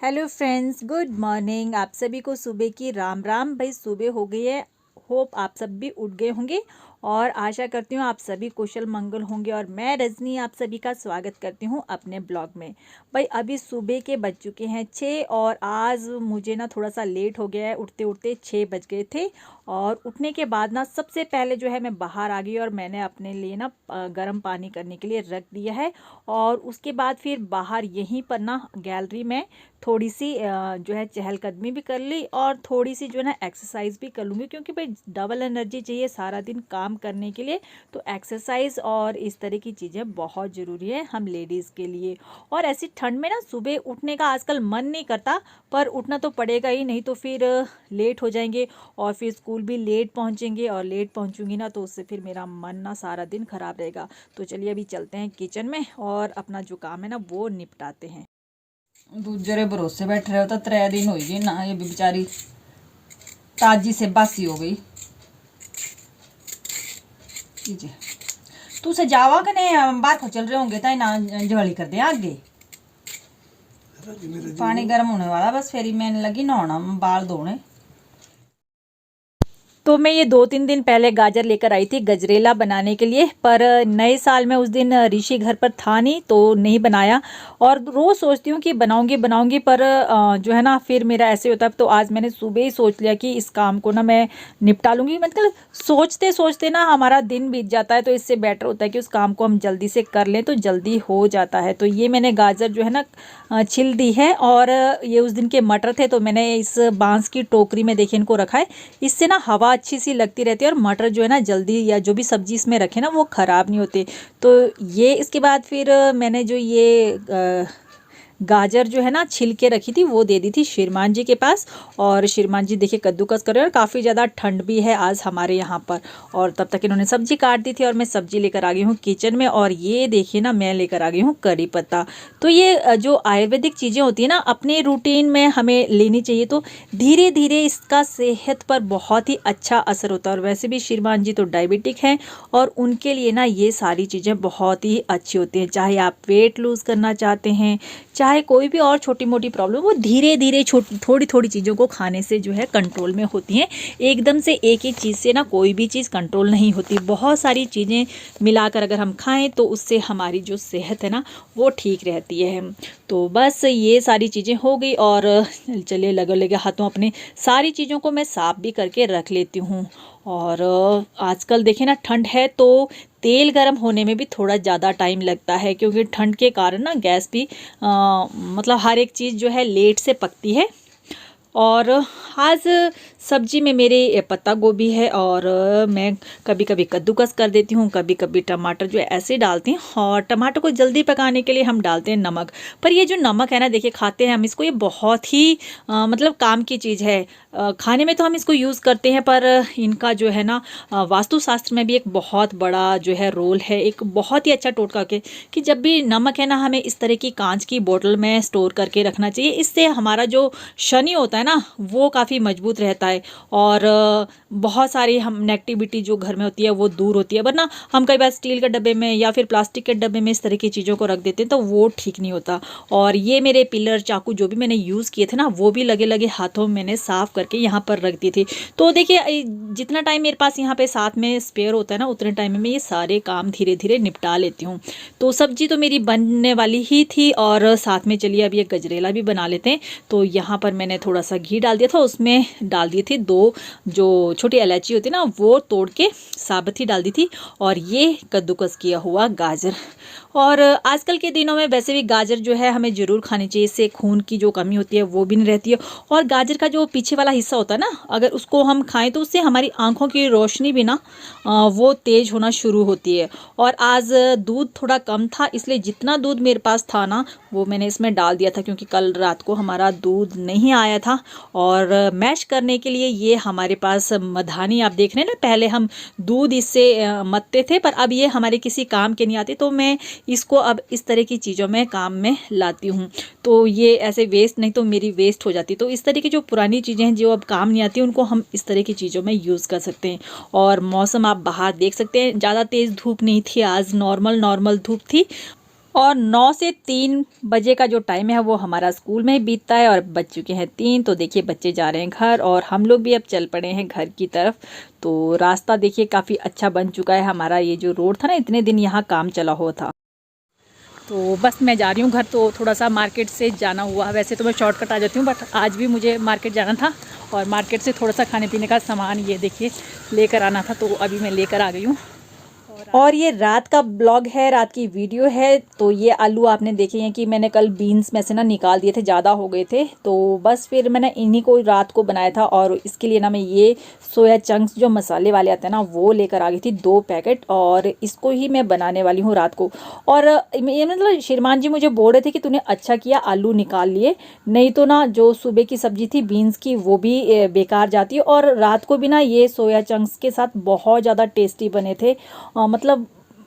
Hello friends, good morning. आप सभी को सुबह की राम राम। भाई सुबह हो गई है। होप आप सब भी उठ गए होंगे और आशा करती हूँ आप सभी कुशल मंगल होंगे। और मैं रजनी आप सभी का स्वागत करती हूँ अपने ब्लॉग में। भाई अभी सुबह के बज चुके हैं 6 और आज मुझे ना थोड़ा सा लेट हो गया है। उठते उठते 6 बज गए थे और उठने के बाद ना सबसे पहले जो है मैं बाहर आ गई और मैंने अपने लिए ना गर्म पानी करने के लिए रख दिया है। और उसके बाद फिर बाहर यहीं पर ना गैलरी में थोड़ी सी जो है चहलकदमी भी कर ली और थोड़ी सी जो है ना एक्सरसाइज भी कर लूँगी, क्योंकि भाई डबल एनर्जी चाहिए सारा दिन काम करने के लिए। तो एक्सरसाइज और इस तरह की चीज़ें बहुत ज़रूरी है हम लेडीज़ के लिए। और ऐसी ठंड में ना सुबह उठने का आजकल मन नहीं करता, पर उठना तो पड़ेगा ही, नहीं तो फिर लेट हो जाएंगे और फिर स्कूल भी लेट पहुँचेंगे और लेट पहुँचूंगी ना तो उससे फिर मेरा मन ना सारा दिन ख़राब रहेगा। तो चलिए अभी चलते हैं किचन में और अपना जो काम है ना वो निपटाते हैं। दूजे रे भरोसे बैठे रहो तो 3 दिन हो गए ना, ये भी बेचारी ताजी से बासी हो गई। तू से जावा कने बाहर को चल रहे होंगे ताई ना जवाली कर दे आगे। पानी गर्म होने वाला, बस फेरी मैंने लगी नहाना, बाल धोने। तो मैं ये 2-3 दिन पहले गाजर लेकर आई थी गजरेला बनाने के लिए, पर नए साल में उस दिन ऋषि घर पर था नहीं तो नहीं बनाया। और रोज़ सोचती हूँ कि बनाऊंगी बनाऊंगी, पर जो है ना फिर मेरा ऐसे होता है। तो आज मैंने सुबह ही सोच लिया कि इस काम को ना मैं निपटा लूँगी। मतलब सोचते सोचते ना हमारा दिन बीत जाता है, तो इससे बेटर होता है कि उस काम को हम जल्दी से कर लें तो जल्दी हो जाता है। तो ये मैंने गाजर जो है ना छिल दी है और ये उस दिन के मटर थे तो मैंने इस बांस की टोकरी में देखिए इनको रखा है। इससे ना हवा अच्छी सी लगती रहती है और मटर जो है ना जल्दी, या जो भी सब्जी इसमें रखे ना वो ख़राब नहीं होते। तो ये इसके बाद फिर मैंने जो ये गाजर जो है ना छिल के रखी थी वो दे दी थी श्रीमान जी के पास। और श्रीमान जी देखिए कद्दूकस कर रहे हैं और काफ़ी ज़्यादा ठंड भी है आज हमारे यहाँ पर। और तब तक इन्होंने सब्जी काट दी थी और मैं सब्जी लेकर आ गई हूँ किचन में। और ये देखिए ना मैं लेकर आ गई हूँ करी पत्ता। तो ये जो आयुर्वेदिक चीज़ें होती है ना अपने रूटीन में हमें लेनी चाहिए, तो धीरे धीरे इसका सेहत पर बहुत ही अच्छा असर होता है। और वैसे भी श्रीमान जी तो डायबिटिक हैं और उनके लिए ना ये सारी चीज़ें बहुत ही अच्छी होती हैं। चाहे आप वेट लूज़ करना चाहते हैं, चाहे कोई भी और छोटी मोटी प्रॉब्लम, वो धीरे धीरे थोड़ी थोड़ी चीज़ों को खाने से जो है कंट्रोल में होती हैं। एकदम से एक ही चीज़ से ना कोई भी चीज़ कंट्रोल नहीं होती। बहुत सारी चीज़ें मिलाकर अगर हम खाएं तो उससे हमारी जो सेहत है ना वो ठीक रहती है। तो बस ये सारी चीज़ें हो गई और चलिए लगे लगे हाथों अपने सारी चीज़ों को मैं साफ़ भी करके रख लेती हूँ। और आजकल देखें ना ठंड है तो तेल गर्म होने में भी थोड़ा ज़्यादा टाइम लगता है, क्योंकि ठंड के कारण ना गैस भी मतलब हर एक चीज़ जो है लेट से पकती है। और आज सब्जी में मेरे पत्ता गोभी है और मैं कभी कभी कद्दूकस कर देती हूँ, कभी कभी टमाटर जो है ऐसे डालती हूँ। और टमाटर को जल्दी पकाने के लिए हम डालते हैं नमक। पर ये जो नमक है ना देखिए खाते हैं हम इसको, ये बहुत ही मतलब काम की चीज़ है। खाने में तो हम इसको यूज़ करते हैं, पर इनका जो है ना वास्तुशास्त्र में भी एक बहुत बड़ा जो है रोल है। एक बहुत ही अच्छा टोटका के कि जब भी नमक है ना हमें इस तरह की कांच की बोतल में स्टोर करके रखना चाहिए। इससे हमारा जो शनि होता है ना वो काफ़ी मजबूत रहता है और बहुत सारी हम नेगेटिविटी जो घर में होती है वो दूर होती है। वरना हम कई बार स्टील के डब्बे में या फिर प्लास्टिक के डब्बे में इस तरह की चीज़ों को रख देते हैं तो वो ठीक नहीं होता। और ये मेरे पिलर चाकू जो भी मैंने यूज़ किए थे ना वो भी लगे लगे हाथों में मैंने साफ़ करके यहाँ पर रख दी थी। तो देखिए जितना टाइम मेरे पास यहाँ पे साथ में स्पेयर होता है ना उतने टाइम में मैं ये सारे काम धीरे धीरे निपटा लेती हूँ। तो सब्जी तो मेरी बनने वाली ही थी और साथ में चलिए अब ये गजरेला भी बना लेते हैं। तो यहाँ पर मैंने थोड़ा सा घी डाल दिया था, उसमें डाल दिए थे 2 जो छोटी इलायची होती है ना वो तोड़ के साबुत ही डाल दी थी। और ये कद्दूकस किया हुआ गाजर। और आजकल के दिनों में वैसे भी गाजर जो है हमें ज़रूर खानी चाहिए, इससे खून की जो कमी होती है वो भी नहीं रहती है। और गाजर का जो पीछे वाला हिस्सा होता है ना अगर उसको हम खाएं तो उससे हमारी आंखों की रोशनी भी ना वो तेज़ होना शुरू होती है। और आज दूध थोड़ा कम था इसलिए जितना दूध मेरे पास था ना वो मैंने इसमें डाल दिया था, क्योंकि कल रात को हमारा दूध नहीं आया था। और मैश करने के लिए ये हमारे पास मधानी आप देख रहे हैं ना, पहले हम दूध इससे मथते थे पर अब ये हमारे किसी काम के नहीं आती, तो मैं इसको अब इस तरह की चीज़ों में काम में लाती हूँ। तो ये ऐसे वेस्ट नहीं तो मेरी वेस्ट हो जाती। तो इस तरह की जो पुरानी चीज़ें हैं जो अब काम नहीं आती उनको हम इस तरह की चीज़ों में यूज़ कर सकते हैं। और मौसम आप बाहर देख सकते हैं, ज़्यादा तेज़ धूप नहीं थी आज, नॉर्मल धूप थी। और 9 से 3 बजे का जो टाइम है वो हमारा स्कूल में ही बीतता है और बज चुके हैं 3। तो देखिए बच्चे जा रहे हैं घर और हम लोग भी अब चल पड़े हैं घर की तरफ। तो रास्ता देखिए काफ़ी अच्छा बन चुका है हमारा। ये जो रोड था ना, इतने दिन यहाँ काम चला हुआ था। तो बस मैं जा रही हूँ घर। तो थोड़ा सा मार्केट से जाना हुआ, वैसे तो मैं शॉर्टकट आ जाती हूँ, बट आज भी मुझे मार्केट जाना था और मार्केट से थोड़ा सा खाने पीने का सामान ये देखिए लेकर आना था। तो अभी मैं लेकर आ गई हूँ। और ये रात का ब्लॉग है, रात की वीडियो है। तो ये आलू आपने देखे हैं कि मैंने कल बीन्स में से ना निकाल दिए थे, ज़्यादा हो गए थे। तो बस फिर मैंने इन्हीं को रात को बनाया था और इसके लिए ना मैं ये सोया चंक्स जो मसाले वाले आते हैं ना, वो लेकर आ गई थी 2 पैकेट और इसको ही मैं बनाने वाली हूँ रात को। और ये मतलब श्रीमान जी मुझे बोल रहे थे कि तूने अच्छा किया आलू निकाल लिए, नहीं तो ना जो सुबह की सब्जी थी बीन्स की वो भी बेकार जाती है। और रात को भी ना ये सोया चंक्स के साथ बहुत ज़्यादा टेस्टी बने थे। मतलब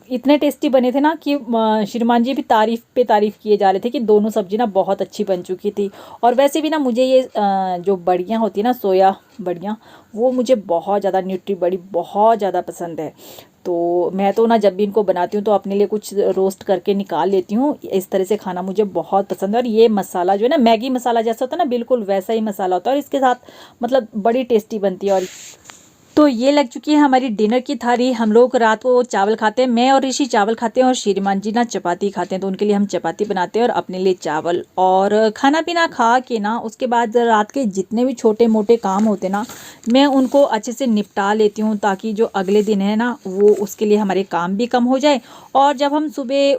इतने टेस्टी बने थे ना कि श्रीमान जी भी तारीफ़ पे तारीफ़ किए जा रहे थे कि दोनों सब्जी ना बहुत अच्छी बन चुकी थी। और वैसे भी ना मुझे ये जो बड़ियाँ होती है ना, सोया बड़ियाँ, वो मुझे बहुत ज़्यादा, न्यूट्री बड़ी बहुत ज़्यादा पसंद है। तो मैं तो ना जब भी इनको बनाती हूँ तो अपने लिए कुछ रोस्ट करके निकाल लेती हूँ। इस तरह से खाना मुझे बहुत पसंद है। और ये मसाला जो है ना, मैगी मसाला जैसा होता है ना, बिल्कुल वैसा ही मसाला होता है और इसके साथ मतलब बड़ी टेस्टी बनती है। और तो ये लग चुकी है हमारी डिनर की थाली। हम लोग रात को चावल खाते हैं, मैं और ऋषि चावल खाते हैं और श्रीमान जी ना चपाती खाते हैं। तो उनके लिए हम चपाती बनाते हैं और अपने लिए चावल। और खाना पीना खा के ना उसके बाद रात के जितने भी छोटे मोटे काम होते ना, मैं उनको अच्छे से निपटा लेती हूँ ताकि जो अगले दिन है ना वो उसके लिए हमारे काम भी कम हो जाए। और जब हम सुबह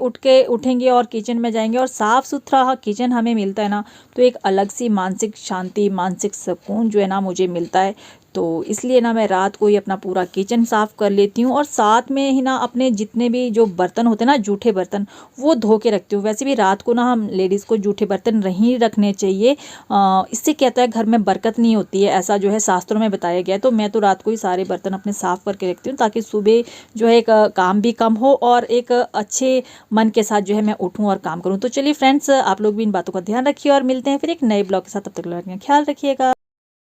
उठेंगे और किचन में जाएंगे और साफ़ सुथरा किचन हमें मिलता है ना, तो एक अलग सी मानसिक शांति, मानसिक सुकून जो है ना मुझे मिलता है। तो इसलिए ना मैं रात को ही अपना पूरा किचन साफ़ कर लेती हूँ और साथ में ही ना अपने जितने भी जो बर्तन होते हैं ना, जूठे बर्तन, वो धो के रखती हूँ। वैसे भी रात को ना हम लेडीज़ को जूठे बर्तन नहीं रखने चाहिए। इससे क्या होता है, घर में बरकत नहीं होती है, ऐसा जो है शास्त्रों में बताया गया है। तो मैं तो रात को ही सारे बर्तन अपने साफ़ करके रखती हूँ ताकि सुबह जो है एक काम भी कम हो और एक अच्छे मन के साथ जो है मैं उठूँ और काम करूँ। तो चलिए फ्रेंड्स, आप लोग भी इन बातों का ध्यान रखिए और मिलते हैं फिर एक नए ब्लॉग के साथ। तब तक ख्याल रखिएगा।